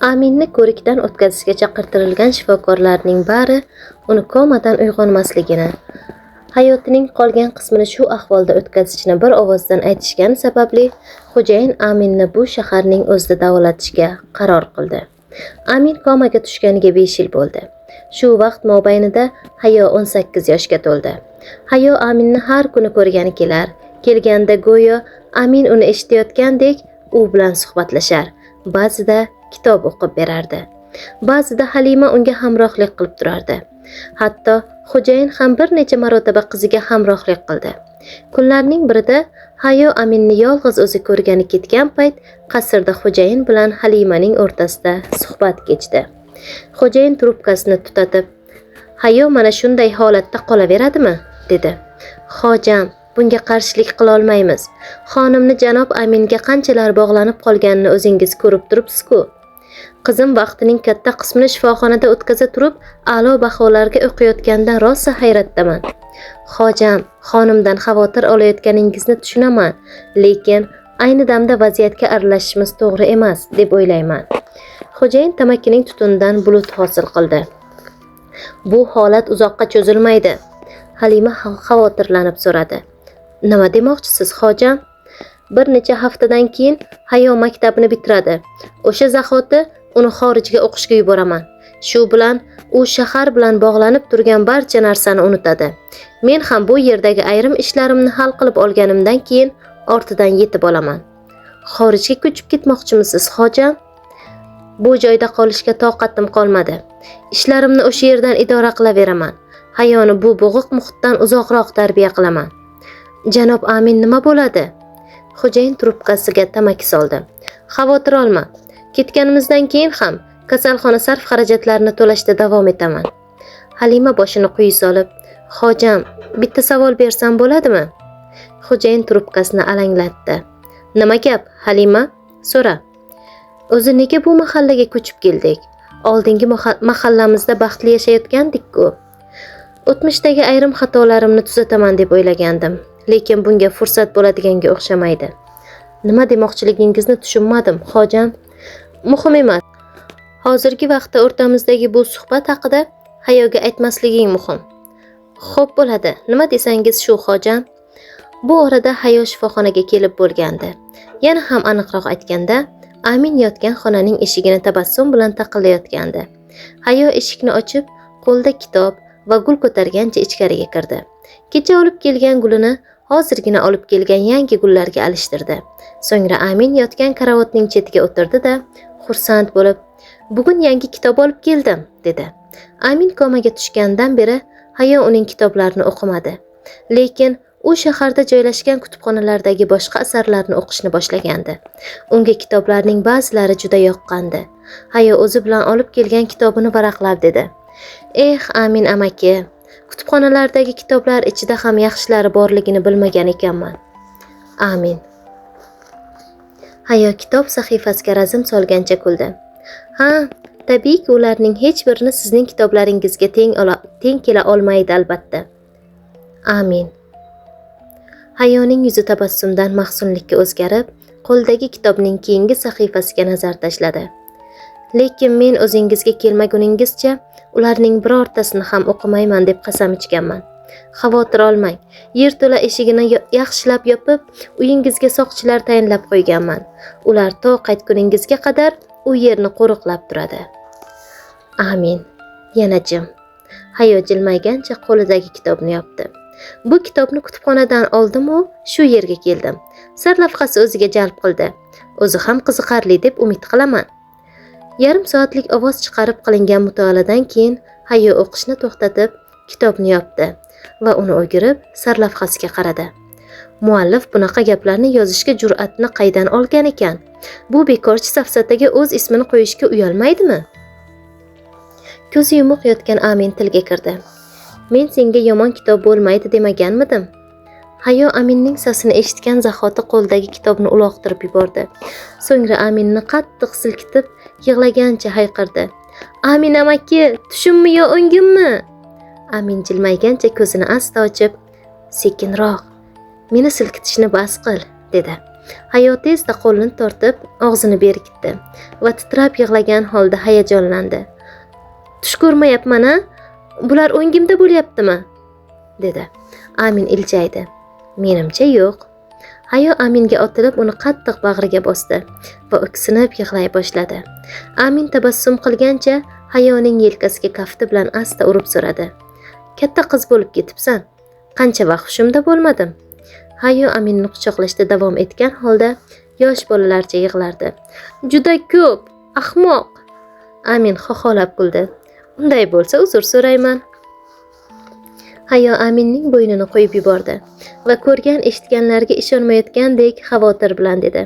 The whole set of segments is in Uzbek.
Aminni ko'rikdan o'tkazishga chaqirtirilgan shifokorlarning bari uni komadan uyg'onmasligini, hayotining qolgan qismini shu ahvolda o'tkazishni bir ovozdan aytishgani sababli xo'jayin Aminni bu shaharning o'zida davolatishga qaror qildi. Amin komaga tushganiga 5 yil bo'ldi. Shu vaqt mobaynida Hayo 18 yoshga to'ldi. Hayo Aminni har kuni ko'rgani kelar. Kelganda go'yo Amin uni eshitayotgandek u bilan suhbatlashar. Ba'zida kitob o'qib berardi. Ba'zida Halima unga hamrohlik qilib turardi. Hatto xo'jayin ham bir necha marotaba qiziga hamrohlik qildi. Kunlarning birida Hayo Aminni yolg'iz o'zi ko'rgani ketgan payt qasrda xo'jayin bilan Halimaning o'rtasida suhbat kechdi. Xo'jayin trubkasini tutatib, "Hayo mana shunday holatda qolaveradimi?" dedi. "Xojam, bunga qarshilik qila olmaymiz. Xonimni janob Aminga qanchalar bog'lanib qolganini o'zingiz ko'rib turibsiz-ku. Qizim vaqtining katta qismini shifoxonada o'tkaza turib, a'lo baholarga o'qiyotganidan rosa hayratdaman. Xojam, xonimdan xavotir olayotganingizni tushunaman, lekin ayni damda vaziyatga aralashishimiz to'g'ri emas deb o'ylayman." Xo'jayin tamakining tutunidan bulut hosil qildi. "Bu holat uzoqqa cho'zilmaydi." Halima xavotirlanib so'radi. "Nima demoqchisiz, xojam?" "Bir necha haftadan keyin Hayo maktabini bitiradi. O'sha zahoti uni xorijga o'qishga yuboraman. Shu bilan u shahar bilan bog'lanib turgan barcha narsani unutadi. Men ham bu yerdagi ayrim ishlarimni hal qilib olganimdan keyin ortidan yetib olaman." "Xorijga ko'chib ketmoqchimisiz, xojam?" "Bu joyda qolishga toqatim qolmadi. Ishlarimni o'sha yerdan idora qilaveraman. Hayoni bu bo'g'iq muhitdan uzoqroq tarbiya qilaman." "Janob Amin nima bo'ladi?" Xo'jayin trubkasiga tamaki soldi. "Xavotir olma. Ketganimizdan keyin ham kasalxona sarf xarajatlarini to'lashda davom etaman." Halima boshini quyi solib, "Xojam, bitta savol bersam bo'ladimi?" Xo'jayin trubkasini alanglatdi. "Nima gap, Halima? So'ra." "O'zi nega bu mahallaga ko'chib keldik? Oldingi mahallamizda baxtli yashayotgandik-ku. O'tmishdagi ayrim xatolarimni tuzataman deb o'ylagandim, lekin bunga fursat bo'ladiganga o'xshamaydi." "Nima demoqchiligingizni tushunmadim, xojam." "Muhim emas. Hozirgi vaqtda o'rtamizdagi bu suhbat haqida Hayoga aytmasliging muhim." "Xo'p bo'ladi. Nima desangiz shu, xojam." Bu orada Hayo shifoxonaga kelib bo'lgandi. Yana ham aniqroq aytganda, Amin yotgan xonaning eshigini tabassum bilan taqillayotgandi. Hayo eshikni ochib, qo'lda kitob va gul ko'targancha ichkariga kirdi. Kecha olib kelgan gulini hozirgina olib kelgan yangi gullarga alishtirdi. So'ngra Amin yotgan karavotning chetiga o'tirdi-da, xursand bo'lib, "Bugun yangi kitob olib keldim", dedi. Amin komaga tushgandan beri Hayo uning kitoblarini o'qimadi. Lekin u shaharda joylashgan kutubxonalardagi boshqa asarlarni o'qishni boshlagandi. Unga kitoblarning ba'zilari juda yoqqandi. Hayo o'zi bilan olib kelgan kitobini varaqlab dedi. Amin amaki, kutubxonalardagi kitoblar ichida ham yaxshilari borligini bilmagan ekanman." "Amin." Hayo kitob sahifasiga razm solgancha kuldi. "Ha, tabiiyki ularning hech birini sizning kitoblaringizga teng kela olmaydi albatta." "Amin." Hayoning yuzi tabassumdan mahzunlikka o'zgarib, qo'ldagi kitobning keyingi sahifasiga nazar tashladi. "Lekin men o'zingizga kelmaguningizcha ularning birortasini ham o'qimayman deb qasam ichganman. Xavotir olmang. Yerto'la eshigini yaxshilab yopib, uyingizga soqchilar tayinlab qo'yganman. Ular to qaytguningizga qadar u yerni qo'riqlab turadi." "Amin." Yana jim. Hayo jilmaygancha qo'lidagi kitobni yopdi. "Bu kitobni kutubxonadan oldim-u, shu yerga keldim. Sarlavhasi o'ziga jalb qildi. O'zi ham qiziqarli deb umid qilaman." Yarim soatlik ovoz chiqarib qilingan mutolaadan keyin Hayo o'qishni to'xtatib, kitobni yopdi va uni o'girib sarlavhasiga qaradi. Muallif bunaqa gaplarni yozishga jur'atni qaydan olgan ekan? Bu bekorchi safsataga o'z ismini qo'yishga uyalmaydimi? Ko'zi yumuq yotgan Amin tilga kirdi. "Men senga yomon kitob bo'lmaydi demaganmidim?" Hayo Aminning sasini eshitgan zahoti qo'ldagi kitobni uloqtirib yubordi. So'ngra Aminni qattiq silkitib, yig'lagancha hayqirdi. "Amin amaki, tushimmi yo o'ngimmi?" Amin jilmaygancha ko'zini asta ochib, "Sekinroq, meni silkitishni bas qil", dedi. Hayo tezda qo'lini tortib og'zini berkitdi va titrab yig'lagan holda hayajonlandi. Tush ko'rmayapman-a? Bular o'ngimda bo'lyaptimi? dedi. Amin iljaydi. Menimcha yo'q. Hayo Aminga otilib uni qattiq bag'riga bosdi va o'ksinib yig'lay boshladi. Amin tabassum qilgancha Hayoning yelkasiga kafti bilan asta urib so'radi. Katta qiz bo'lib ketibsan. Qancha vaqt hushimda bo'lmadim. Hayo Aminni quchoqlashda davom etgan holda yosh bolalarcha yig'lardi. Juda ko'p, ahmoq. Amin xoxolab kuldi. Unday bo'lsa uzr so'rayman. Hayo Aminning bo'ynini qo'yib yubordi va ko'rgan eshitganlariga ishonmayotgandek xavotir bilan dedi.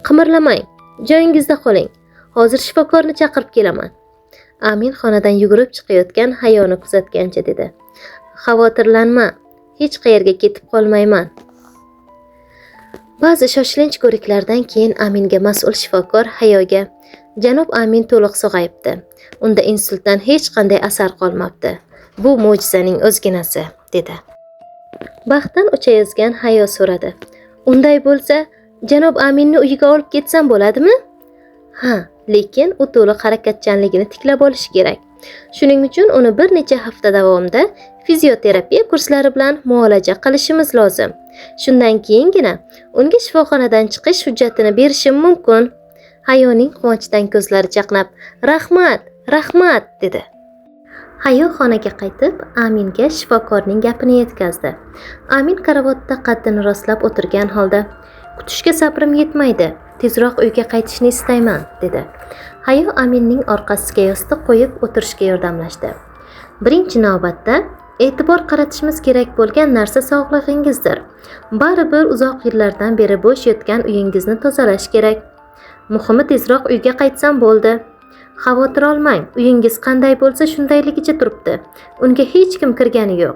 Qimirlamang, joyingizda qoling. Hozir shifokorni chaqirib kelaman. Amin xonadan yugurib chiqayotgan Hayoni kuzatgancha dedi. Xavotirlanma, hech qayerga ketib qolmayman. Ba'zi shoshilinch ko'riklardan keyin Aminga mas'ul shifokor Hayoga Janob Amin to'liq sog'ayibdi. Unda insultdan hech qanday asar qolmabdi. Bu mo'jizaning o'zginasi, dedi. Baxtdan o'chayozgan Hayo so'radi. Unday bo'lsa, Janob Aminni uyiga olib ketsam bo'ladimi? Ha, lekin u to'liq harakatchanligini tiklab olishi kerak. Shuning uchun uni bir necha hafta davomida fizioterapiya kurslari bilan muolaja qilishimiz lozim. Shundan keyingina unga shifoxonadan chiqish hujjatini berishim mumkin. Hayoning quvonchdan ko'zlari chaqnab, "Rahmat, rahmat", dedi. Hayo xonaga qaytib, Aminga shifokorning gapini yetkazdi. Amin karavotda qaddini rostlab o'tirgan holda, "Kutishga sabrim yetmaydi. Tezroq uyga qaytishni istayman", dedi. Hayo Aminning orqasiga yostiq qo'yib o'tirishga yordamlashdi. Birinchi navbatda e'tibor qaratishimiz kerak bo'lgan narsa sog'lig'ingizdir. Baribir uzoq yillardan beri bo'sh yotgan uyingizni tozalash kerak. Muhimi tezroq uyga qaytsam bo'ldi. Xavotir olmang, uyingiz qanday bo'lsa shundayligicha turibdi. Unga hech kim kirgani yo'q.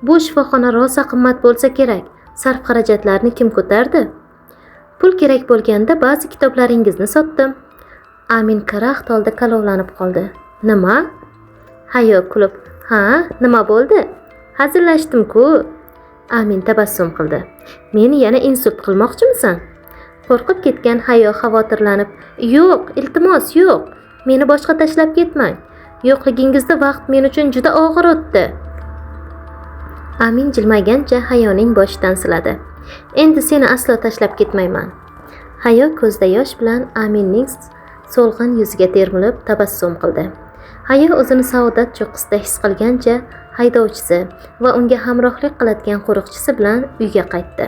Bu shifoxona rosa qimmat bo'lsa kerak. Sarf xarajatlarni kim ko'tardi? Pul kerak bo'lganda ba'zi kitoblaringizni sotdim. Amin karaxt holda kalovlanib qoldi. Nima? Hayo kulib, "Ha, nima bo'ldi? Hazillashdim-ku." Amin tabassum qildi. "Meni yana insult qilmoqchimisan?" Qo'rqib ketgan Hayo xavotirlanib, "Yo'q, iltimos, yo'q. Meni boshqa tashlab ketmang. Yo'qligingizda vaqt men uchun juda og'ir o'tdi." Amin jilmaygancha Hayoning boshidan siladi. "Endi seni aslo tashlab ketmayman." Hayo ko'zda yosh bilan Aminning so'lg'in yuziga termilib tabassum qildi. Hayo o'zini saodat cho'qqisida his qilgancha haydovchisi va unga hamrohlik qiladigan qo'riqchisi bilan uyga qaytdi.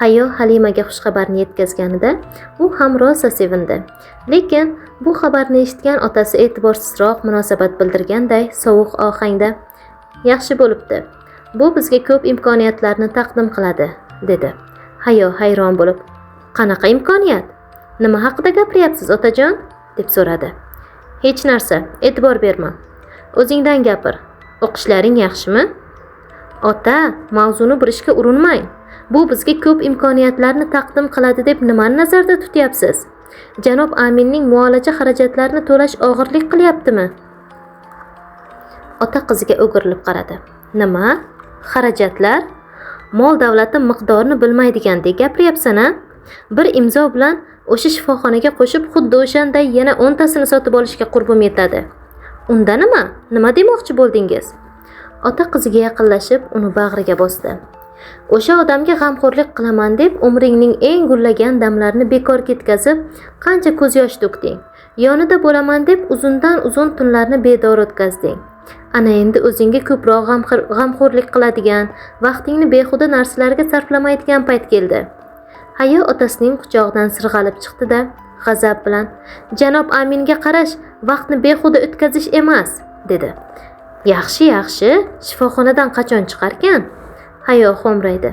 Hayo Halimaga xushxabarni yetkazganida u ham rosa sevindi. Lekin bu xabarni eshitgan otasi e'tiborsizroq munosabat bildirganday sovuq ohangda, "Yaxshi bo'libdi. Bu bizga ko'p imkoniyatlarni taqdim qiladi", dedi. Hayo hayron bo'lib, "Qanaqa imkoniyat? Nima haqida gapiryapsiz, otajon?" deb so'radi. "Hech narsa, e'tibor berma. O'zingdan gapir. O'qishlaring yaxshimi?" "Ota, mavzuni burishga urinmang. Bu bizga ko'p imkoniyatlarni taqdim qiladi deb nimani nazarda tutyapsiz? Janob Aminning muolaja xarajatlarini to'lash og'irlik qilyaptimi?" Ota qiziga o'girilib qaradi. "Nima? Xarajatlar? Mol davlatim miqdorini bilmaydigandek gapiryapsan-a? Bir imzo bilan o'sha shifoxonaga qo'shib xuddi o'shanday yana 10 tasini sotib olishga qurbim yetadi. Unda nima? Nima demoqchi bo'ldingiz?" Ota qiziga yaqinlashib uni bag'riga bosdi. "O'sha odamga g'amxo'rlik qilaman deb umringning eng gullagan damlarini bekor ketkazib, qancha ko'z yosh to'kding. Yonida bo'laman deb uzundan uzun tunlarni bedor o'tkazding. Ana endi o'zingga ko'proq g'amxo'rlik qiladigan, vaqtingni behuda narsalarga sarflamaydigan payt keldi." Hayo otasining quchog'idan sirg'alib chiqdi-da, g'azab bilan, "Janob Aminga qarash vaqtni behuda o'tkazish emas", dedi. "Yaxshi, yaxshi. Shifoxonadan qachon chiqarkan?" Hayo xo'mraydi.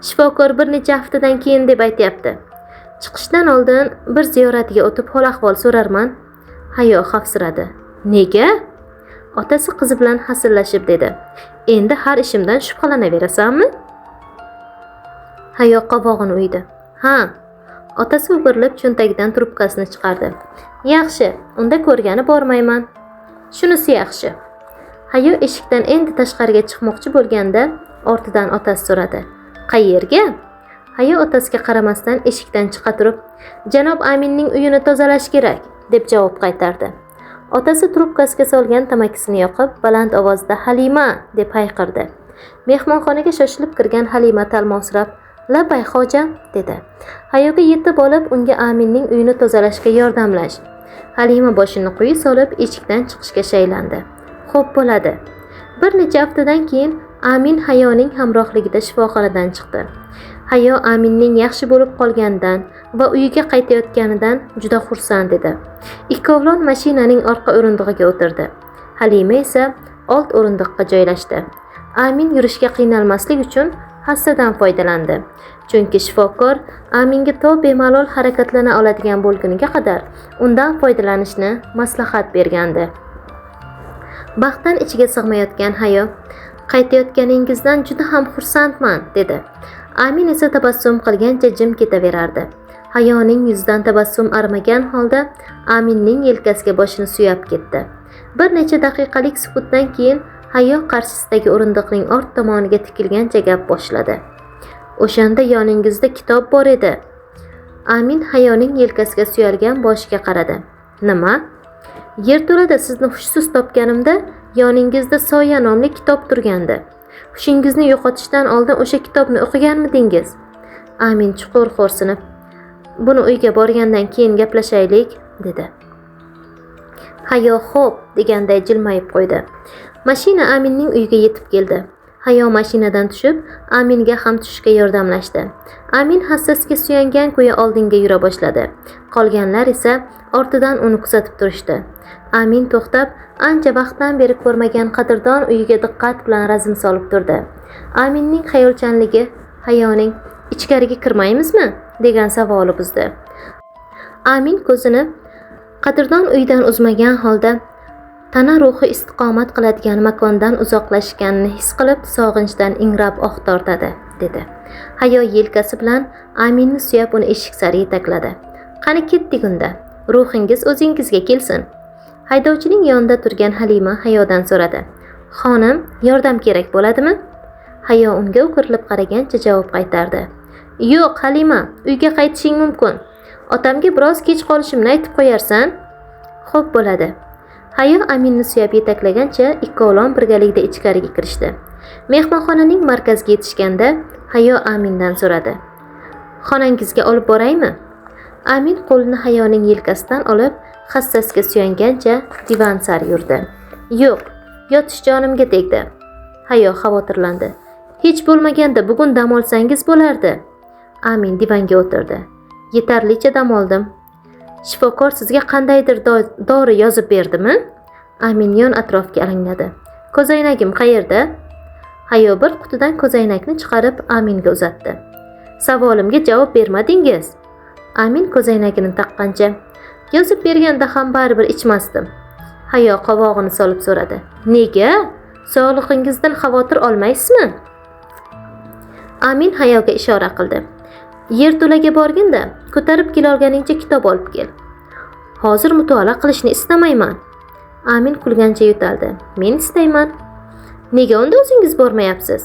"Shifokor bir necha haftadan keyin deb aytayapti. Chiqishdan oldin bir ziyoratiga o'tib hol ahvol so'rarman." Hayo xavfsiradi. "Nega?" Otasi qizi bilan hasillashib dedi. "Endi har ishimdan shubhalanaverasanmi?" Hayo qovog'ini uydi. "Ha." Otasi o'girilib cho'ntagidan trubkasini chiqardi. "Yaxshi, unda ko'rgani bormayman." "Shunisi yaxshi." Hayo eshikdan endi tashqariga chiqmoqchi bo'lganda ortidan otasi so'radi. "Qayerga?" Hayo otasiga qaramasdan eshikdan chiqa turib, "Janob Aminning uyini tozalash kerak", deb javob qaytardi. Otasi trubkasiga solgan tamakisini yoqib, baland ovozda "Halima" deb hayqirdi. Mehmonxonaga shoshilib kirgan Halima talmovsirab, "Labbay hojam", dedi. Hayoga yetib olib, unga Aminning uyini tozalashga yordamlash. Halima boshini quyi solib, eshikdan chiqishga shaylandi. "Xo'p bo'ladi." Bir necha haftadan keyin Amin Hayoning hamrohligida shifoxonadan chiqdi. Hayo Aminning yaxshi bo'lib qolganidan va uyiga qaytayotganidan juda xursand edi. Ikkovlon mashinaning orqa o'rindig'iga o'tirdi. Halima esa old o'rindiqqa joylashdi. Amin yurishga qiynalmaslik uchun hassadan foydalandi. Chunki shifokor Aminga to bemalol harakatlana oladigan bo'lguniga qadar undan foydalanishni maslahat bergandi. Baxtdan ichiga sig'mayotgan Hayo, "Qaytayotganingizdan juda ham xursandman", dedi. Amin esa tabassum qilgancha jim ketaverardi. Hayoning yuzidan tabassum arimagan holda Aminning yelkasiga boshini suyab ketdi. Bir necha daqiqalik sukutdan keyin Hayo qarshisidagi o'rindiqning ort tomoniga tikilgancha gap boshladi. "O'shanda yoningizda kitob bor edi." Amin Hayoning yelkasiga suyalgan boshiga qaradi. "Nima?" "Yerto'lada sizni hushsiz topganimda yoningizda Soya nomli kitob turgandi. Hushingizni yo'qotishdan oldin o'sha kitobni o'qiganmidingiz?" Amin chuqur xo'rsinib, "Buni uyga borgandan keyin gaplashaylik", dedi. Hayo "Xo'p", deganday jilmayib qo'ydi. Mashina Aminning uyiga yetib keldi. Hayo mashinadan tushib, Aminga ham tushishga yordamlashdi. Amin hassasiga suyangan ko'yi oldinga yura boshladi. Qolganlar esa ortidan uni kuzatib turishdi. Amin to'xtab, ancha vaqtdan beri ko'rmagan qadrdon uyiga diqqat bilan razm solib turdi. Aminning xayolchanligi Hayoning "Ichkariga kirmaymizmi?" degan savoli buzdi. Amin ko'zini qadrdon uydan uzmagan holda tana ruhi istiqomat qiladigan makondan uzoqlashganini his qilib, sog'inchdan ingrab oq tortadi, dedi. Hayo yelkasi bilan Aminni suyab uni eshik sari yetakladi. "Qani ketdik unda. Ruhingiz o'zingizga kelsin." Haydovchining yonida turgan Halima Hayodan so'radi. "Xonim, yordam kerak bo'ladimi?" Hayo unga o'kirilib qaragancha javob qaytardi. "Yo'q, Halima, uyga qaytishing mumkin. Otamga biroz kech qolishimni aytib qo'yarsan?" "Xo'p bo'ladi." Hayo Aminni suyab yetaklagancha ikkovlon birgalikda ichkariga kirishdi. Mehmonxonaning markaziga yetishganda Hayo Amindan so'radi. "Xonangizga olib boraymi?" Amin qo'lini Hayoning yelkasidan olib, hassasiga suyangancha divan sari yurdi. "Yo'q, yotish jonimga tegdi." Hayo xavotirlandi. "Hech bo'lmaganda bugun dam olsangiz bo'lardi." Amin divanga o'tirdi. "Yetarlicha dam oldim." "Shifokor sizga qandaydir dori yozib berdimi?" Amin yon atrofga alangladi. "Ko'zoynagim qayerda?" Hayo bir qutidan ko'zoynakni chiqarib Aminga uzatdi. "Savolimga javob bermadingiz." Amin ko'zoynagini taqqancha, "Yozib berganda ham baribir ichmasdim." Hayo qovog'ini solib so'radi. "Nega? Sog'lig'ingizdan xavotir olmaysizmi?" Amin Hayoga ishora qildi. "Yerto'laga borganda ko'tarib kela olganingcha kitob olib kel." "Hozir mutolaa qilishni istamayman." Amin kulgancha yo'taldi. "Men istayman." "Nega unda o'zingiz bormayapsiz?"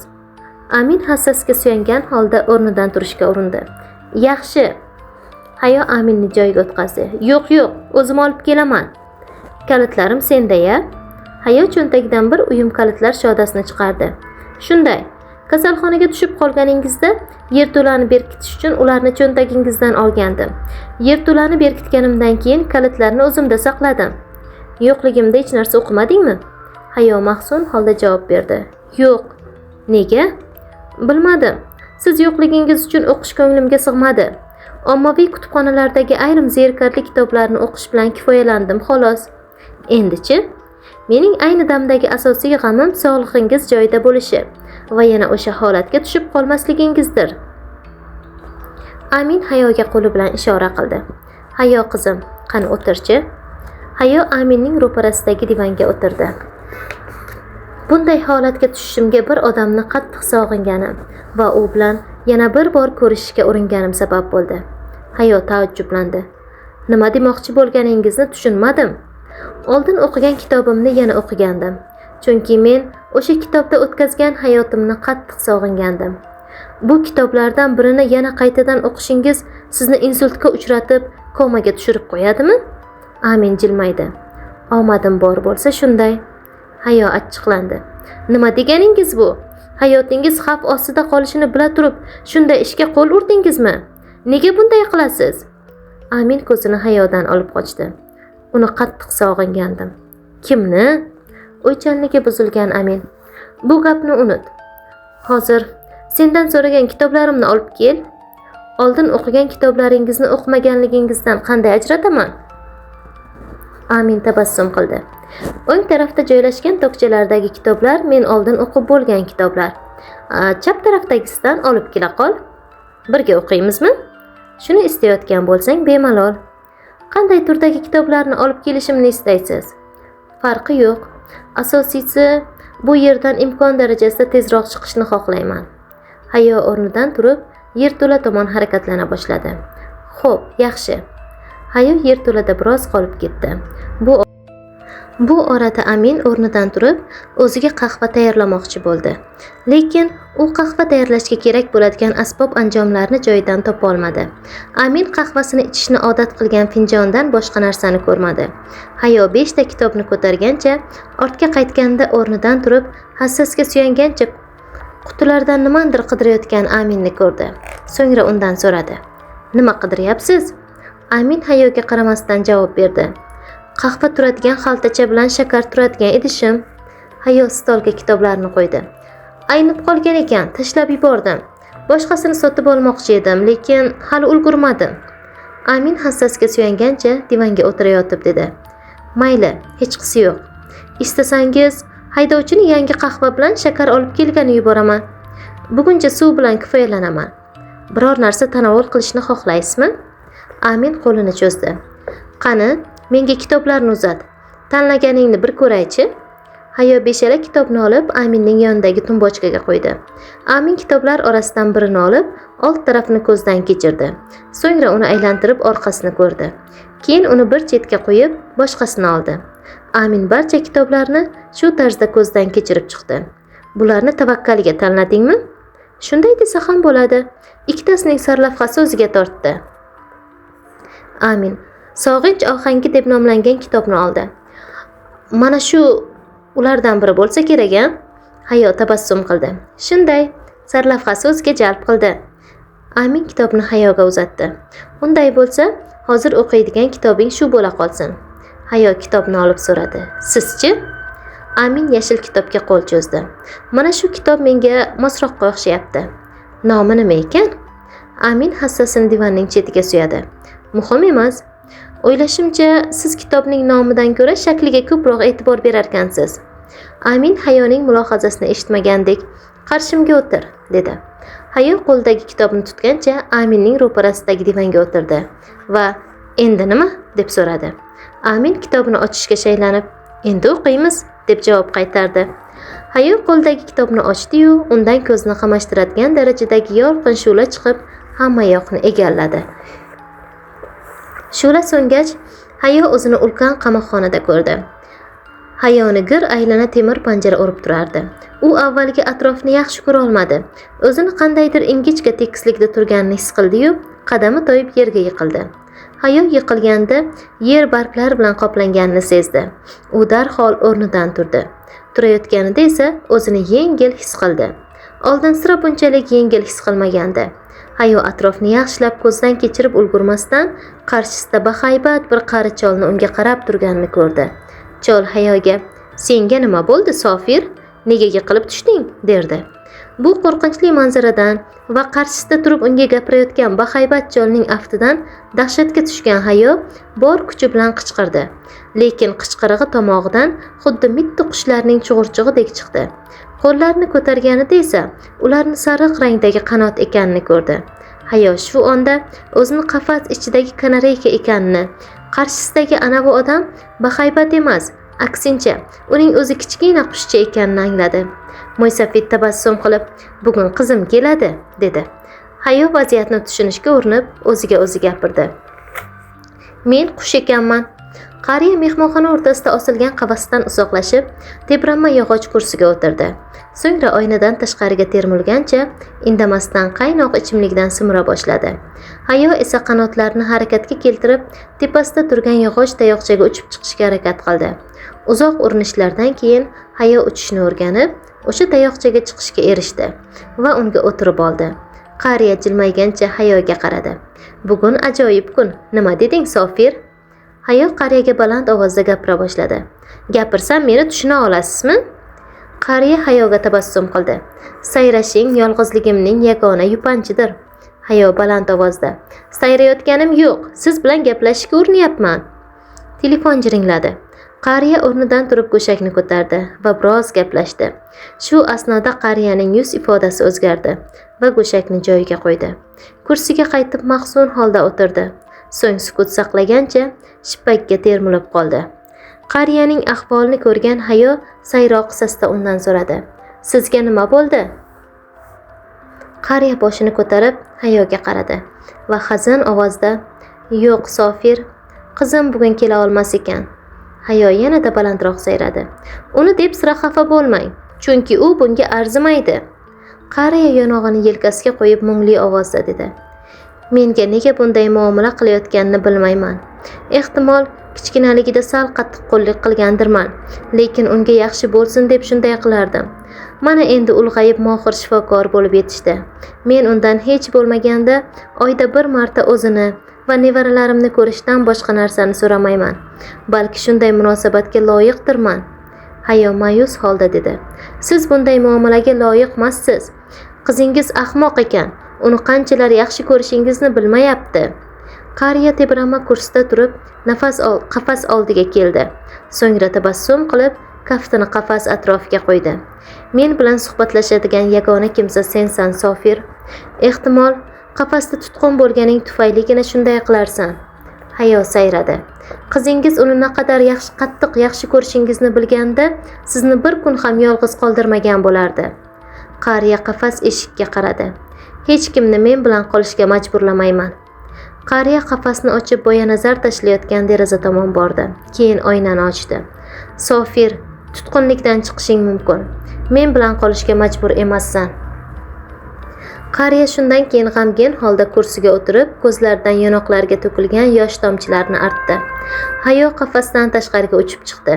Amin hassasiga suyangan holda o'rnidan turishga urindi. "Yaxshi." Hayo Aminni joyiga o'tqazdi. "Yo'q, o'zim olib kelaman." "Kalitlarim senda-ya?" Hayo cho'ntagidan bir uyum kalitlar shodasini chiqardi. "Shunday. Kasalxonaga tushib qolganingizda yerto'lani berkitish uchun ularni cho'ntagingizdan olgandim. Yerto'lani berkitganimdan keyin kalitlarni o'zimda saqladim." "Yo'qligimda hech narsa o'qimadingmi?" Hayo mahzun holda javob berdi. "Yo'q." "Nega?" "Bilmadim. Siz yo'qligingiz uchun o'qish ko'nglimga sig'madi. Ommaviy kutubxonalardagi ayrim zerikarli kitoblarni o'qish bilan kifoyalandim, xolos. Endi-chi, mening ayni damdagi asosiy g'amim sog'lig'ingiz joyida bo'lishi va yana o'sha holatga tushib qolmasligingizdir." Amin Hayoga qo'li bilan ishora qildi. "Hayo qizim, qani o'tirchi." Hayo Aminning ro'parasidagi divanga o'tirdi. Bunday holatga tushishimga bir odamni qattiq sog'inganim va u bilan yana bir bor ko'rishishga uringanim sabab bo'ldi. Hayo taajjublandi. "Nima demoqchi bo'lganingizni tushunmadim." "Oldin o'qigan kitobimni yana o'qigandim. Chunki men o'sha kitobda o'tkazgan hayotimni qattiq sog'ingandim. Bu kitoblardan birini yana qaytadan o'qishingiz sizni insultga uchratib, komaga tushirib qo'yadimi? Amin jilmaydi. Omadim bor bo'lsa shunday. Hayo achchiqlandi. Nima deganingiz bu? Hayotingiz xavf ostida qolishini bila turib, shunday ishga qo'l urdingizmi? Nega bunday qilasiz? Amin ko'zini Hayodan olib qochdi. Uni qattiq sog'ingandim. Kimni? O'ychanligi buzilgan Amin. Bu gapni unut. Hozir sendan so'ragan kitoblarimni olib kel. Oldin o'qigan kitoblaringizni o'qimaganligingizdan qanday ajrataman? Amin tabassum qildi. O'ng tarafda joylashgan tokchalardagi kitoblar men oldin o'qib bo'lgan kitoblar. Chap tarafdagisidan olib kela qol. Birga o'qiymizmi? Shuni istayotgan bo'lsang bemalol. Qanday turdagi kitoblarni olib kelishimni istaysiz? Farqi yo'q. Asosiysi bu yerdan imkon darajasida tezroq chiqishni xohlayman. Hayo o'rnidan turib, yerto'la tomon harakatlana boshladi. Xo'p, yaxshi. Hayo yerto'lada biroz qolib ketdi. Bu orada Amin o'rnidan turib, o'ziga qahva tayyorlamoqchi bo'ldi. Lekin u qahva tayyorlashga kerak bo'ladigan asbob-anjomlarni joyidan topa olmadi. Amin qahvasini ichishni odat qilgan finjondan boshqa narsani ko'rmadi. Hayo 5 ta kitobni ko'targancha, ortga qaytganda o'rnidan turib, hassasga suyangancha qutilardan nimadir qidirayotgan Aminni ko'rdi. So'ngra undan so'radi. Nima qidiryapsiz? Amin Hayoga qaramasdan javob berdi. Qahva turadigan xaltacha bilan shakar turadigan idishim. Hayo stolga kitoblarni qo'ydi. Aynib qolgan ekan, tashlab yubordim. Boshqasini sotib olmoqchi edim, lekin hali ulgurmadim. Amin hassasga suyangancha divanga o'tirayotib dedi. Mayli, hech qisi yo'q. Istasangiz haydovchini yangi qahva bilan shakar olib kelgani yuboraman. Buguncha suv bilan kifoyalanaman. Biror narsa tanovul qilishni xohlaysizmi? Amin qo'lini cho'zdi. Qani, menga kitoblarni uzat. Tanlaganingni bir ko'raychi. Hayo beshala kitobni olib Aminning yonidagi tumbochkaga qo'ydi. Amin kitoblar orasidan birini olib, old tarafini ko'zdan kechirdi. So'ngra uni aylantirib orqasini ko'rdi. Keyin uni bir chetga qo'yib, boshqasini oldi. Amin barcha kitoblarni shu tarzda ko'zdan kechirib chiqdi. Bularni tavakkaliga tanladingmi? Shunday desa ham bo'ladi. Ikkitasining sarlavhasi o'ziga tortdi. Amin Sog'inch ohangi deb nomlangan kitobni oldi. Mana shu ulardan biri bo'lsa kerak-a? Hayo tabassum qildi. Shunday, sarlavhasi o'ziga jalb qildi. Amin kitobni Hayoga uzatdi. Unday bo'lsa, hozir o'qiydigan kitobing shu bo'la qolsin. Hayo kitobni olib so'radi. Sizchi? Amin yashil kitobga qo'l cho'zdi. Mana shu kitob menga mosroqqa o'xshayapti. Nomi nima ekan? Amin hassasini divanning chetiga suyadi. Muhim emas. O'ylashimcha, siz kitobning nomidan ko'ra shakliga ko'proq e'tibor berar ekansiz. Amin Hayoning mulohazasini eshitmagandek, qarshimga o'tir, dedi. Hayo qo'ldagi kitobni tutgancha Aminning ro'parasidagi divanga o'tirdi va endi nima deb so'radi. Amin kitobni ochishga shaylanib, endi o'qiymiz deb javob qaytardi. Hayo qo'ldagi kitobni ochdi-yu, undan ko'zni qamashtiradigan darajadagi yorqin shu'la chiqib, hamma yoqni egalladi. Shu'la so'ngach, Hayo o'zini ulkan qamoqxonada ko'rdi. Hayoni gir aylana temir panjara urib turardi. U avvaliga atrofni yaxshi ko'ra olmadi. O'zini qandaydir ingichka tekislikda turganini his qildi-yu, qadami toyib yerga yiqildi. Hayo yiqilganda yer barglar bilan qoplanganini sezdi. U darhol o'rnidan turdi. Turayotganida esa o'zini yengil his qildi. Oldin sira bunchalik yengil his qilmagandi. Hayo atrofni yaxshilab ko'zdan kechirib ulgurmasdan qarshisida bahaybat bir qari cholni unga qarab turganini ko'rdi. Chol Hayoga, "Senga nima bo'ldi, Sofir? Nega yiqilib tushding?" derdi. Bu qo'rqinchli manzaradan va qarshisida turib unga gapirayotgan bahaybat cholning aftidan dahshatga tushgan Hayo bor kuchi bilan qichqirdi. Lekin qichqirig'i tomog'idan xuddi mitti qushlarning chug'urchug'idek chiqdi. Qo'llarini ko'targanida esa ularni sariq rangdagi qanot ekanini ko'rdi. Hayo shu onda o'zini qafas ichidagi kanareyka ekanini, qarshisidagi anavi odam bahaybat emas, aksincha uning o'zi kichkina qushcha ekanini angladi. Mo'ysafid tabassum qilib, "Bugun qizim keladi", dedi. Hayo vaziyatni tushunishga urinib, o'ziga o'zi gapirdi. "Men qush ekanman. Qariya mehmonxona o'rtasida osilgan qafasdan uzoqlashib, tebranma yog'och kursiga o'tirdi. So'ngra oynadan tashqariga termulgancha indamasdan qaynoq ichimlikdan simira boshladi. Hayo esa qanotlarini harakatga keltirib, tepasida turgan yog'och tayoqchaga uchib chiqishga harakat qildi. Uzoq urinishlardan keyin Hayo uchishni o'rganib, o'sha tayoqchaga chiqishga erishdi va unga o'tirib oldi. Qariya jilmaygancha Hayoga qaradi. "Bugun ajoyib kun. Nima deding, Sofir?" Hayo qariyaga baland ovozda gapira boshladi. "Gapirsam meni tushuna olasizmi?" Qariya Hayoga tabassum qildi. "Sayrashing yolg'izligimning yagona yupanchidir." Hayo baland ovozda: "Sayrayotganim yo'q. Siz bilan gaplashishga urinyapman." Telefon jiringladi. Qariya o'rnidan turib go'shakni ko'tardi va biroz gaplashdi. Shu asnoda qariyaning yuz ifodasi o'zgardi va go'shakni joyiga qo'ydi. Kursiga qaytib mahzun holda o'tirdi. So'ng sukut saqlagancha shippakka termilib qoldi. Qariyaning ahvolini ko'rgan Hayo sayroq qissasida undan so'radi: "Sizga nima bo'ldi?" Qariya boshini ko'tarib Hayoga qaradi va hazin ovozda: "Yo'q, Sofir, qizim bugun kela olmas ekan." Hayo yanada balandroq sayradi. "Uni deb sira xafa bo'lmang, chunki u bunga arzimaydi." Qariya yonog'ini yelkasiga qo'yib mungli ovozda dedi: "Menga nega bunday muomala qilayotganini bilmayman. Ehtimol kichkinaligida sal qattiqqo'llik qilgandirman, lekin unga yaxshi bo'lsin deb shunday qilardim. Mana endi ulg'ayib mohir shifokor bo'lib yetishdi. Men undan hech bo'lmaganda oyda bir marta o'zini va nevaralarimni ko'rishdan boshqa narsani so'ramayman. Balki shunday munosabatga loyiqdirman." Hayo ma'yus holda dedi: "Siz bunday muomalaga loyiqmassiz. Qizingiz ahmoq ekan. Uni qanchalar yaxshi ko'rishingizni bilmayapti." Qariya tebranma kursida turib, qafas oldiga keldi. So'ngra tabassum qilib, kaftini qafas atrofiga qo'ydi. "Men bilan suhbatlashadigan yagona kimsa sensan, Sofir. Ehtimol qafasda tutqun bo'lganing tufayligina shunday qilarsan." Hayo sayradi. "Qizingiz uni naqadar qattiq yaxshi ko'rishingizni bilganda, sizni bir kun ham yolg'iz qoldirmagan bo'lardi." Qariya qafas eshikka qaradi. "Hech kimni men bilan qolishga majburlamayman." Qariya qafasni ochib bo'yanazar tashlayotgan deraza tomon bordi. Keyin oynani ochdi. "Sofir, tutqunlikdan chiqishing mumkin. Men bilan qolishga majbur emassan." Qariya shundan keyin g'amgin holda kursiga o'tirib, ko'zlaridan yonoqlariga to'kilgan yosh tomchilarini artdi. Hayo qafasdan tashqariga uchib chiqdi,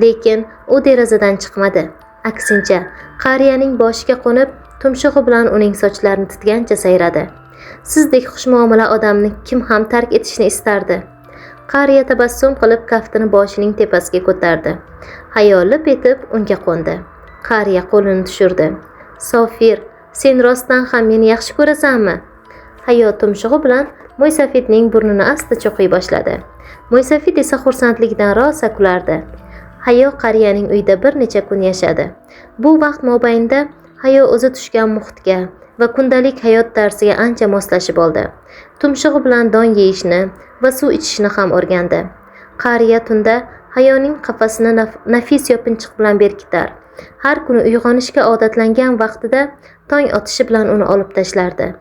lekin u derazadan chiqmadi. Aksincha, qariyaning boshiga qo'nib, tumshug'i bilan uning sochlarini tutgancha sayradi. "Sizdek xushmuomala odamni kim ham tark etishni istardi?" Qariya tabassum qilib kaftini boshining tepasiga ko'tardi. Hayo lip etib unga qo'ndi. Qariya qo'lini tushirdi. "Sofir, sen rostdan ham meni yaxshi ko'rasanmi?" Hayo tumshug'i bilan Mo'ysafidning burnini asta cho'qiy boshladi. Mo'ysafid esa xursandlikdan rosa kulardi. Hayo qariyaning uyida bir necha kun yashadi. Bu vaqt mobaynida Hayo o'zi tushgan muhitga va kundalik hayot tarziga ancha moslashib oldi. Tumshug'i bilan don yeyishni va suv ichishni ham o'rgandi. Qariya tunda Hayoning qafasini nafis yopinchiq bilan berkitar. Har kuni uyg'onishga odatlangan vaqtida tong otishi bilan uni olib tashlardi.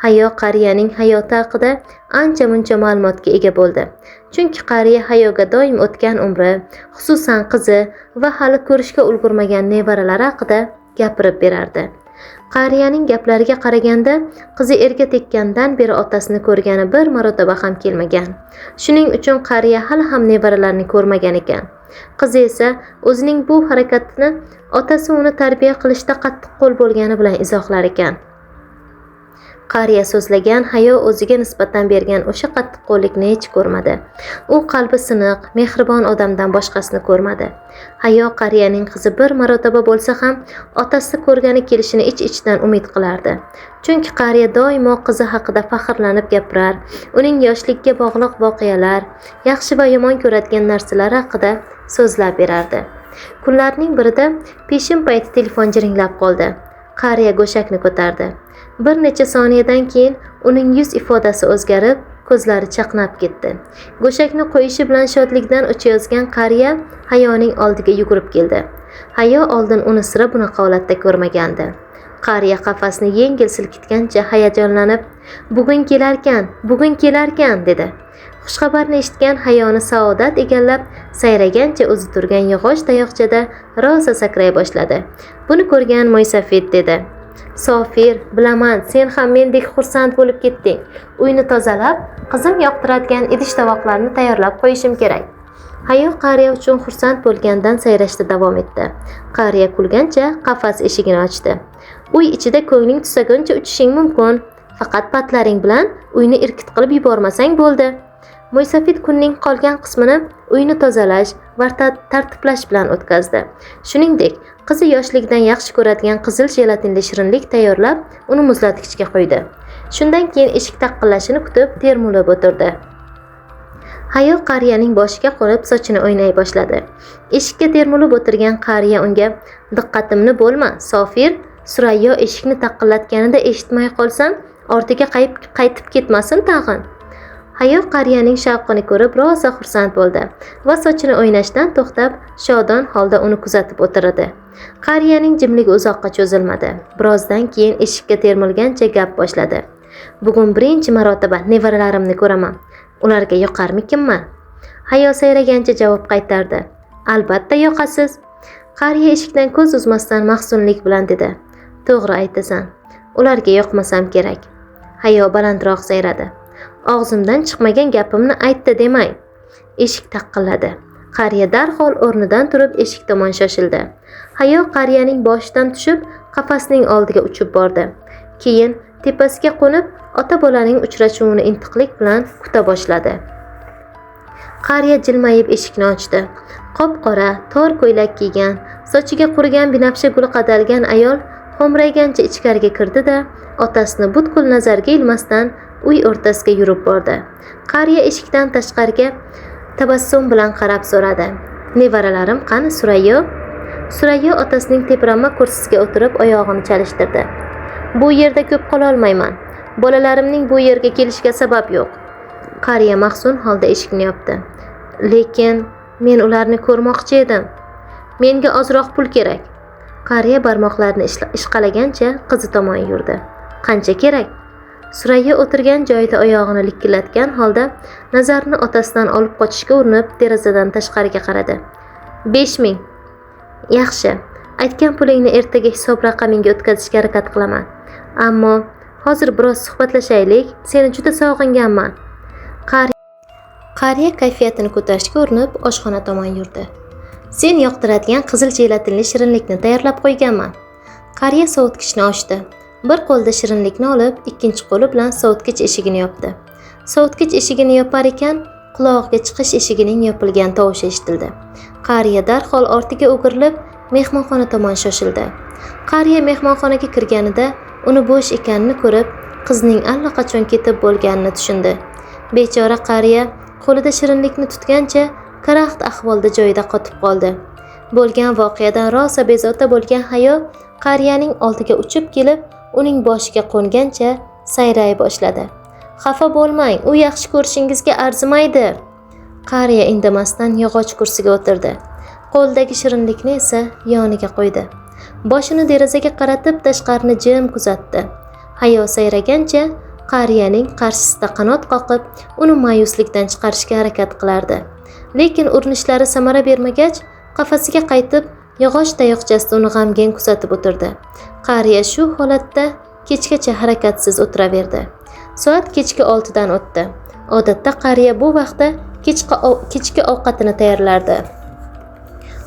Hayo qariyaning hayoti haqida ancha-muncha ma'lumotga ega bo'ldi. Chunki qariya Hayoga doim o'tgan umri, xususan qizi va hali ko'rishga ulgurmagan nevaralari haqida gapirib berardi. Qariyaning gaplariga qaraganda, qizi erga tekkandan beri otasini ko'rgani bir marotaba ham kelmagan. Shuning uchun qariya hali ham nevaralarini ko'rmagan ekan. Qizi esa o'zining bu harakatini otasi uni tarbiya qilishda qattiqqo'l bo'lgani bilan izohlar ekan. Qariya so'zlagan Hayo o'ziga nisbatan bergan o'sha qattiqqo'llikni hech ko'rmadi. U qalbi siniq, mehribon odamdan boshqasini ko'rmadi. Hayo qariyaning qizi bir marotaba bo'lsa ham otasi ko'rgani kelishini ich-ichdan umid qilardi. Chunki qariya doimo qizi haqida faxrlanib gapirar, uning yoshlikka bog'liq voqealar, yaxshi va yomon ko'radigan narsalar haqida so'zlab berardi. Kunlarning birida peshin payti telefon jiringlab qoldi. Qariya go'shakni ko'tardi. Bir necha soniyadan keyin uning yuz ifodasi o'zgarib, ko'zlari chaqnab ketdi. Go'shakni qo'yishi bilan shodlikdan uchayozgan qariya Hayoning oldiga yugurib keldi. Hayo oldin uni sira bunaqa holatda ko'rmagandi. Qariya qafasni yengil silkitgancha hayajonlanib, bugun kelarkan" dedi. Xushxabarni eshitgan Hayoni saodat egallab, sayragancha o'zi turgan yog'och tayoqchada rosa sakray boshladi. Buni ko'rgan Mo'ysafid dedi: "Sofir, bilaman, sen ham mendek xursand bo'lib ketding. Uyni tozalab, qizim yoqtiradigan idish-tovoqlarni tayyorlab qo'yishim kerak." Hayo qariya uchun xursand bo'lgandan sayrashda davom etdi. Qariya kulgancha qafas eshigini ochdi. "Uy ichida ko'ngling tusaguncha uchishing mumkin. Faqat patlaring bilan uyni irkit qilib yubormasang bo'ldi." Mo'ysafid kunning qolgan qismini uyni tozalash va tartiblash bilan o'tkazdi. Shuningdek, qizi yoshligidan yaxshi ko'radigan qizil jelatinli shirinlik tayyorlab, uni muzlatgichga qo'ydi. Shundan keyin eshik taqillashini kutib, termulib o'tirdi. Hayo qariyaning boshiga qo'nib, sochini o'ynay boshladi. Eshikka termulib o'tirgan qariya unga: "Diqqatimni bo'lma, Sofir, Surayyo eshikni taqillatganida eshitmay qolsam, ortiga qaytib ketmasin tag'in." Hayo qariyaning shavqini ko'rib rosa xursand bo'ldi va sochini o'ynashdan to'xtab, shodon holda uni kuzatib o'tirdi. Qariyaning jimligi uzoqqa cho'zilmadi. Birozdan keyin eshikka termilgancha gap boshladi: "Bugun birinchi marotaba nevaralarimni ko'raman. Ularga yoqarmikinman?" Hayo sayragancha javob qaytardi: "Albatta yoqasiz." Qariya eshikdan ko'z uzmasdan mahzunlik bilan dedi: "To'g'ri aytasan. Ularga yoqmasam kerak." Hayo balandroq sayradi: "Og'zimdan chiqmagan gapimni aytdi demang." Eshik taqilladi. Qariya darhol o'rnidan turib eshik tomon shoshildi. Hayo qariyaning boshidan tushib, qafasning oldiga uchib bordi. Keyin tepasiga qo'nib, ota-bolaning uchrashuvini intiqlik bilan kuta boshladi. Qariya jilmayib eshikni ochdi. Qop-qora, tor ko'ylak kiygan, sochiga qurigan binafsha gul qadalgan ayol xo'mraygancha ichkariga kirdi-da, otasini butkul nazarga ilmasdan uy o'rtasiga yurib bordi. Qariya eshikdan tashqariga tabassum bilan qarab so'radi: "Nevaralarim qani, Surayyo?" Surayyo otasining tepranma kursisiga o'tirib oyog'ini chalishtirdi. "Bu yerda ko'p qola olmayman. Bolalarimning bu yerga kelishiga sabab yo'q." Qariya mahzun holda eshikni yopdi. "Lekin men ularni ko'rmoqchi edim. Menga ozroq pul kerak." Qariya barmoqlarini ishqalagancha qizi tomon yurdi. "Qancha kerak?" Surayyo o'tirgan joyida oyog'ini likillatgan holda nazarini otasidan olib qochishga urinib, derazadan tashqariga qaradi. 5000. Yaxshi. Aytgan pulingni ertaga hisob raqamingga o'tkazishga harakat qilaman. Ammo hozir biroz suhbatlashaylik. Seni juda sog'inganman." Qariya kayfiyatini ko'tarishga urinib, oshxona tomon yurdi. "Sen yoqtiradigan qizil jelatinli shirinlikni tayyorlab qo'yganman." Qariya sovutgichni ochdi. Bir qo'lda shirinlikni olib, ikkinchi qo'li bilan sovutgich eshigini yopdi. Sovutgich eshigini yopar ekan, qulog'iga chiqish eshigining yopilgan tovushi eshitildi. Qariya darhol ortiga o'girilib, mehmonxona tomon shoshildi. Qariya mehmonxonaga kirganida uni bo'sh ekanini ko'rib, qizning allaqachon ketib bo'lganini tushundi. Bechora qariya qo'lida shirinlikni tutgancha karaxt ahvolda joyida qotib qoldi. Bo'lgan voqeadan rosa bezovta bo'lgan Hayo qariyaning oldiga uchib kelib, uning boshiga qo'ngancha sayray boshladi. "Xafa bo'lmang, u yaxshi ko'rishingizga arzimaydi." Qariya indamasdan yog'och kursiga o'tirdi. Qo'ldagi shirinlikni esa yoniga qo'ydi. Boshini derazaga qaratib tashqarini jim kuzatdi. Hayo sayragancha qariyaning qarshisida qanot qoqib, uni ma'yuslikdan chiqarishga harakat qilardi. Lekin urinishlari samara bermagach, qafasiga qaytib, yog'och tayoqchasida uni g'amgin kuzatib o'tirdi. Qariya shu holatda kechgacha harakatsiz o'tiraverdi. Soat kechki 6 dan o'tdi. Odatda qariya bu vaqtda kechki ovqatini tayyorlardi.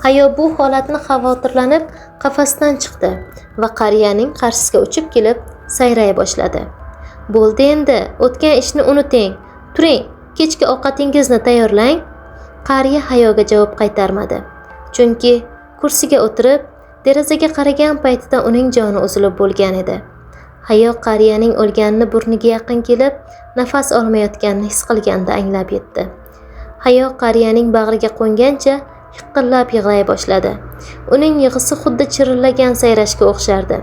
Hayo bu holatni xavotirlanib qafasdan chiqdi va qariyaning qarshisiga uchib kelib sayray boshladi. "Bo'ldi endi, o'tgan ishni unuting. Turing, kechki ovqatingizni tayyorlang." Qariya Hayoga javob qaytarmadi. Chunki kursiga o'tirib, derazaga qaragan paytida uning joni uzilib bo'lgan edi. Hayo qariyaning o'lganini burniga yaqin kelib, nafas olmayotganini his qilganda anglab yetdi. Hayo qariyaning bag'riga qo'ngancha hiqillab yig'lay boshladi. Uning yig'isi xuddi chirillagan sayrashga o'xshardi.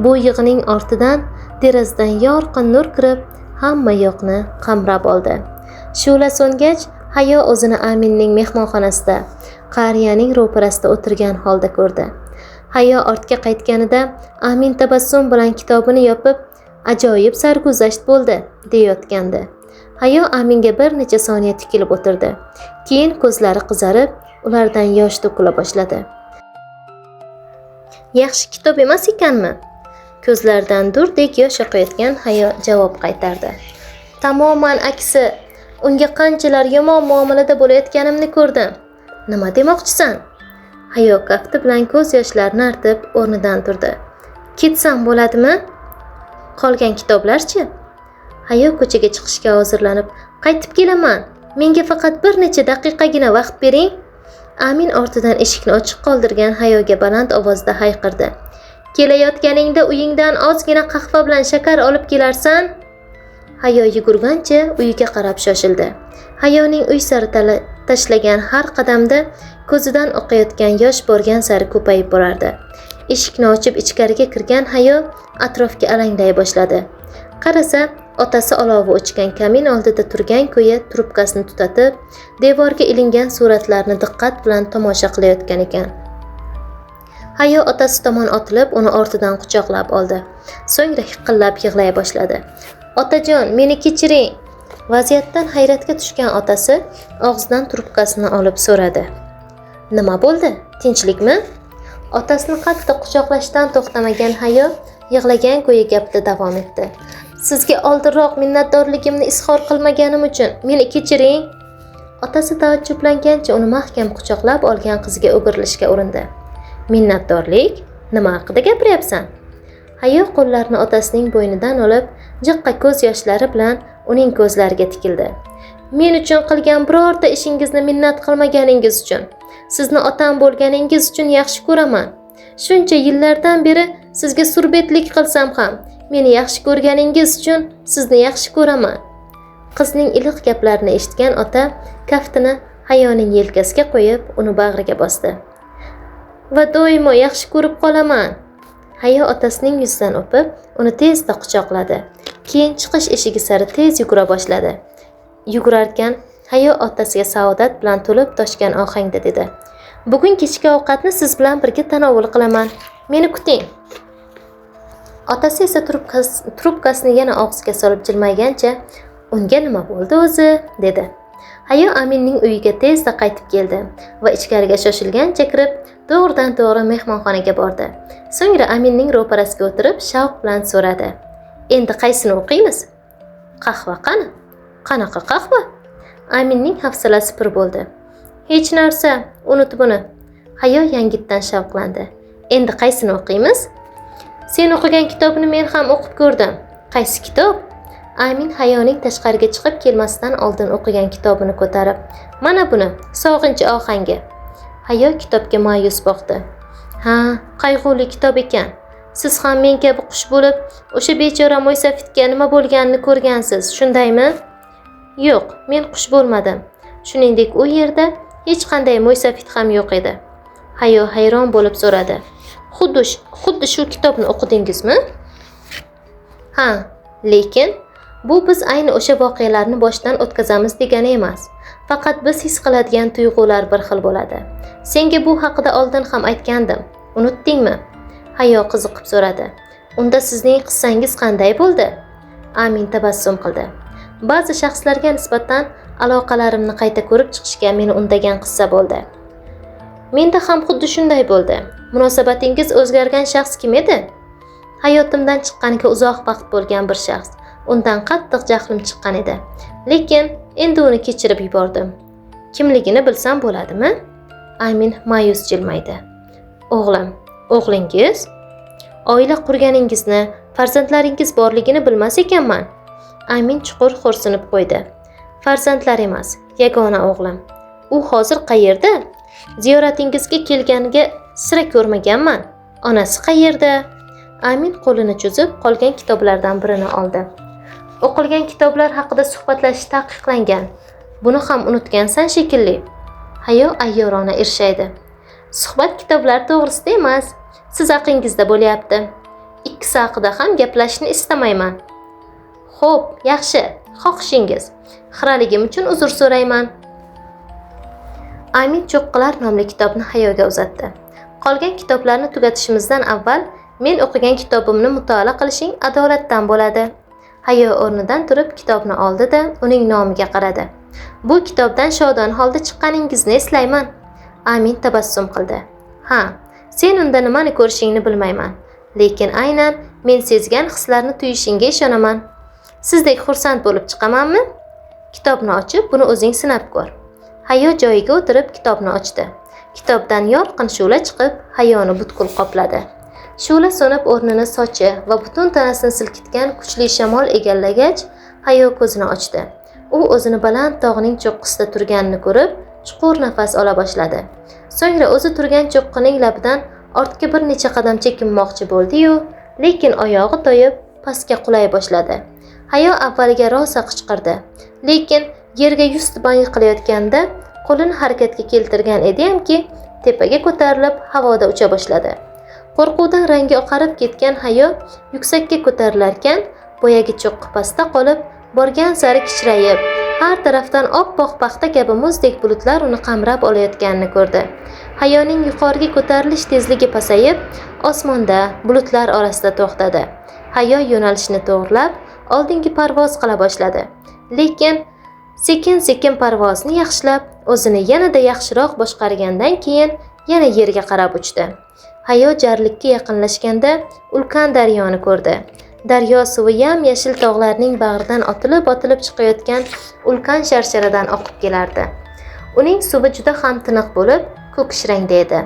Bu yig'ining ortidan derazadan yorqin nur kirib, hamma yoqni qamrab oldi. Shu'la so'ngach, Hayo o'zini Aminning mehmonxonasida, qariyaning ro'parasida o'tirgan holda ko'rdi. Hayo ortga qaytganida Amin tabassum bilan kitobini yopib, "Ajoyib sarguzasht bo'ldi" deyotgandi. Hayo Aminga bir necha soniya tikilib o'tirdi. Keyin ko'zlari qizarib, ulardan yosh to'kila boshladi. Yaxshi kitob emas ekanmi? Ko'zlaridan durdek yosh oqayotgan Hayo javob qaytardi. Tamoman aksi. Unga qanchalar yomon muomalada bo'layotganimni ko'rdim. Nima demoqchisan? Hayo kafti bilan ko'z yoshlarini artib o'rnidan turdi. Ketsam bo'ladimi? Qolgan kitoblarchi? Hayo ko'chaga chiqishga hozirlanib, qaytib kelaman. Menga faqat bir necha daqiqagina vaqt bering. Amin ortidan eshikni ochiq qoldirgan Hayoga baland ovozda hayqirdi. Kelayotganingda uyingdan ozgina qahva bilan shakar olib kelarsan? Hayo yugurgancha uyiga qarab shoshildi. Hayoning uy sari tashlagan har qadamda ko'zidan oqayotgan yosh borgan sari ko'payib borardi. Eshikni ochib ichkariga kirgan Hayo atrofga alanglay boshladi. Qarasa, otasi olovi o'chgan kamin oldida turgan ko'yi trubkasini tutatib, devorga ilingan suratlarni diqqat bilan tomosha qilayotgan ekan. Hayo otasi tomon otilib, uni ortidan quchoqlab oldi. So'ngra hiqillab yig'lay boshladi. Otajon, meni kechiring. Vaziyatdan hayratga tushgan otasi og'zidan trubkasini olib so'radi. Nima bo'ldi? Tinchlikmi? Otasini qattiq quchoqlashdan to'xtamagan Hayo yig'lagan ko'yi gapida davom etdi. Sizga oldinroq minnatdorligimni izhor qilmaganim uchun meni kechiring. Otasi taajjublangancha uni mahkam quchoqlab olgan qiziga o'girilishga urindi. Minnatdorlik? Nima haqida gapiryapsan? Hayo qo'llarini otasining bo'ynidan olib, jiqqa ko'z yoshlari bilan uning ko'zlariga tikildi. Men uchun qilgan birorta ishingizni minnat qilmaganingiz uchun, sizni otam bo'lganingiz uchun yaxshi ko'raman. Shuncha yillardan beri sizga surbetlik qilsam ham, meni yaxshi ko'rganingiz uchun sizni yaxshi ko'raman. Qizning iliq gaplarini eshitgan ota kaftini Hayoning yelkasiga qo'yib, uni bag'riga bosdi. Va doimo yaxshi ko'rib qolaman. Hayo otasining yuzidan o'pib, uni tezda quchoqladi. Keyin chiqish eshigi sari tez yugura boshladi. Yugurarkan Hayo otasiga saodat bilan to'lib toshgan ohangda dedi. Bugun kechki ovqatni siz bilan birga tanovul qilaman. Meni kuting. Otasi esa trubkasini yana og'ziga solib jilmaygancha, unga nima bo'ldi o'zi, dedi. Hayo Aminning uyiga tezda qaytib keldi va ichkariga shoshilgancha kirib, to'g'ridan-to'g'ri mehmonxonaga bordi. So'ngra Aminning ro'parasiga o'tirib, shavq bilan so'radi. Endi qaysini o'qiymiz? Qahva qani? Qanaqa qahva? Aminning hafsalasi pir bo'ldi. Hech narsa, unut buni. Hayo yangitdan shavqlandi. Endi qaysini o'qiymiz? Sen o'qigan kitobni men ham o'qib ko'rdim. Qaysi kitob? Amin Hayoning tashqariga chiqib kelmasdan oldin o'qigan kitobini ko'tarib, mana buni, Sog'inch ohangi. Hayo kitobga ma'yus boqdi. Ha, qayg'uli kitob ekan. Siz ham men kabi qush bo'lib, o'sha bechora mo'ysafidga nima bo'lganini ko'rgansiz, shundaymi? Yo'q, men qush bo'lmadim. Shuningdek, u yerda hech qanday mo'ysafid ham yo'q edi. Hayo hayron bo'lib so'radi. Xuddi shu kitobni o'qidingizmi? Ha, lekin bu biz ayni o'sha voqealarni boshdan o'tkazamiz degani emas. Faqat biz his qiladigan tuyg'ular bir xil bo'ladi. Senga bu haqida oldin ham aytgandim. Unutdingmi? Hayo qiziqib so'radi. Unda sizning qissangiz qanday bo'ldi? Amin tabassum qildi. Ba'zi shaxslarga nisbatan aloqalarimni qayta ko'rib chiqishga meni undagan qissa bo'ldi. Menda ham xuddi shunday bo'ldi. Munosabatingiz o'zgargan shaxs kim edi? Hayotimdan chiqqaniga uzoq vaqt bo'lgan bir shaxs. Undan qattiq jahlim chiqqan edi. Lekin endi uni kechirib yubordim. Kimligini bilsam bo'ladimi? Amin ma'yus jilmaydi. O'g'lingiz? Oila qurganingizni, farzandlaringiz borligini bilmas ekanman. Amin chuqur xo'rsinib qo'ydi. Farzandlar emas, yagona o'g'lim. U hozir qayerda? Ziyoratingizga kelganiga sira ko'rmaganman. Onasi qayerda? Amin qo'lini cho'zib, qolgan kitoblardan birini oldi. O'qilgan kitoblar haqida suhbatlashish taqiqlangan. Buni ham unutgansan shekilli. Hayo ayyorona irshaydi. Suhbat kitoblar to'g'risida emas, siz haqingizda bo'lyapti. Ikkisi haqida ham gaplashishni istamayman. Xo'p, yaxshi, xohishingiz. Xiraligim uchun uzr so'rayman. Amin cho'qqilar nomli kitobni Hayoga uzatdi. Qolgan kitoblarni tugatishimizdan avval men o'qigan kitobimni mutolaa qilishing adolatdan bo'ladi. Hayo o'rnidan turib kitobni oldi-da, uning nomiga qaradi. Bu kitobdan shodon holda chiqqaningizni eslayman. Amin tabassum qildi. Ha, sen unda nimani ko'rishingni bilmayman, lekin aynan men sezgan hislarni tuyishingga ishonaman. Sizdek xursand bo'lib chiqamanmi? Kitobni ochib, buni o'zing sinab ko'r. Hayo joyiga o'tirib kitobni ochdi. Kitobdan yorqin shu'la chiqib, Hayoni butkul qopladi. Shu'la so'nib o'rnini sochi va butun tanasini silkitgan kuchli shamol egallagach, Hayo ko'zini ochdi. U o'zini baland tog'ning cho'qqisida turganini ko'rib, chuqur nafas ola boshladi. So'ngra o'zi turgan cho'qqining labidan ortga bir necha qadam chekinmoqchi bo'ldi-yu, lekin oyog'i toyib pastga qulay boshladi. Hayo avvaliga rosa qichqirdi, lekin yerga yuztuban yiqilayotganda qo'lini harakatga keltirgan edi-ki, tepaga ko'tarilib havoda ucha boshladi. Qo'rquvdan rangi oqarib ketgan Hayo yuksakka ko'tarilarkan, boyagi cho'qqi pastda qolib, borgan sari kichrayib, har tarafdan oppoq paxta kabi muzdek bulutlar uni qamrab olayotganini ko'rdi. Hayoning yuqoriga ko'tarilish tezligi pasayib, osmonda bulutlar orasida to'xtadi. Hayo yo'nalishini to'g'rilab, oldingi parvoz qila boshladi. Lekin sekin-sekin parvozni yaxshilab, o'zini yanada yaxshiroq boshqargandan keyin yana yerga qarab uchdi. Hayo jarlikka yaqinlashganda ulkan daryoni ko'rdi. Daryo suvi yam-yashil tog'larning bag'ridan otilib chiqayotgan ulkan sharsharadan oqib kelardi. Uning suvi juda ham tiniq bo'lib, ko'kish rangda edi.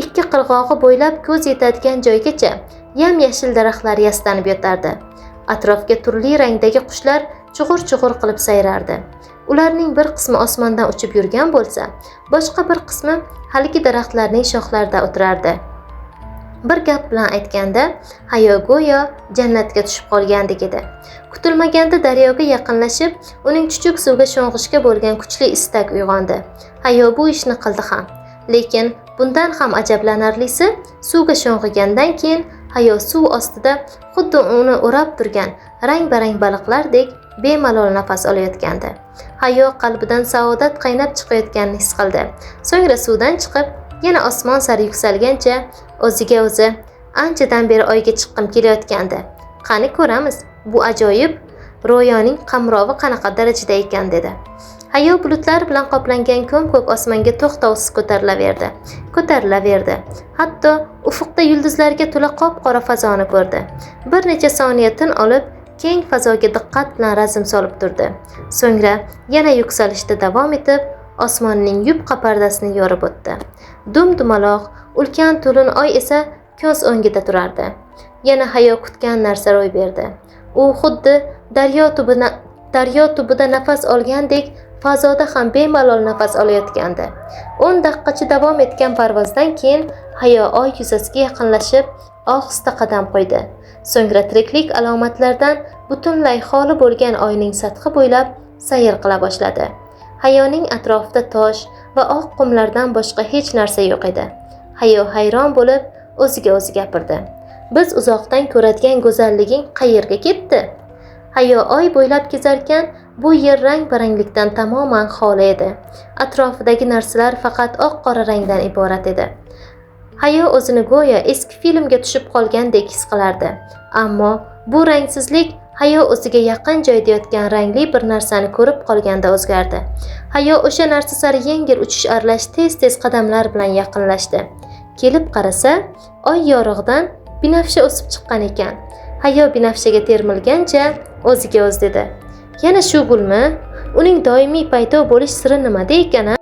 Ikki qirg'og'i bo'ylab ko'z yetadigan joygacha yam-yashil daraxtlar yastanib yotardi. Atrofga turli rangdagi qushlar chug'ur-chug'ur qilib sayrardi. Ularning bir qismi osmondan uchib yurgan bo'lsa, boshqa bir qismi haligi daraxtlarning shoxlarida o'tirardi. Bir gap bilan aytganda, Hayo go'yo jannatga tushib qolgandek edi. Kutilmaganda daryoga yaqinlashib, uning chuchuk suvga sho'ng'ishga bo'lgan kuchli istak uyg'ondi. Hayo bu ishni qildi ham. Lekin bundan ham ajablanarlisi, suvga sho'ng'igandan keyin Hayo suv ostida xuddi uni o'rab turgan rang-barang baliqlardek bemalol nafas olayotgandi. Hayo qalbidan saodat qaynab chiqayotganini his qildi. So'ngra suvdan chiqib, yana osmon sari yuksalgancha o'ziga o'zi anchadan beri oyga chiqqim kelayotgandi. Qani ko'ramiz, bu ajoyib ro'yoning qamrovi qanaqa darajada ekan dedi. Hayo bulutlar bilan qoplangan ko'm-ko'k osmonga to'xtovsiz ko'tarilaverdi. Hatto ufqda yulduzlarga to'la qop-qora fazoni ko'rdi. Bir necha soniya tin olib, keng fazoga diqqat bilan razm solib turdi. So'ngra yana yuksalishda davom etib, osmonning yupqa pardasini yorib o'tdi. Dum-dumaloq, ulkan to'lin oy esa ko'z o'ngida turardi. Yana Hayo kutgan narsa ro'y berdi. U xuddi daryo tubida nafas olgandek fazoda ham bemalol nafas olayotgandi. 10 daqiqacha davom etgan parvozdan keyin Hayo oy yuzasiga yaqinlashib, ohista qadam qo'ydi. So'ngra tiriklik alomatlaridan butunlay xoli bo'lgan oyning sathi bo'ylab sayr qila boshladi. Hayoning atrofida tosh va oq qumlardan boshqa hech narsa yo'q edi. Hayo hayron bo'lib, o'ziga o'zi gapirdi. Biz uzoqdan ko'radigan go'zalliging qayerga ketdi? Hayo oy bo'ylab kezarkan, bu yer rang-baranglikdan tamoman xoli edi. Atrofidagi narsalar faqat oq-qora rangdan iborat edi. Hayo o'zini go'yo eski filmga tushib qolgandek his qilardi. Ammo bu rangsizlik Hayo o'ziga yaqin joyda yotgan rangli bir narsani ko'rib qolganda o'zgardi. Hayo o'sha narsa sari yengil uchish aralash tez-tez qadamlar bilan yaqinlashdi. Kelib qarasa, oy yorug'idan binafsha o'sib chiqqan ekan. Hayo binafshaga termilgancha o'ziga o'zi dedi: "Yana shu gulmi? Uning doimiy paydo bo'lish siri nimada ekan?"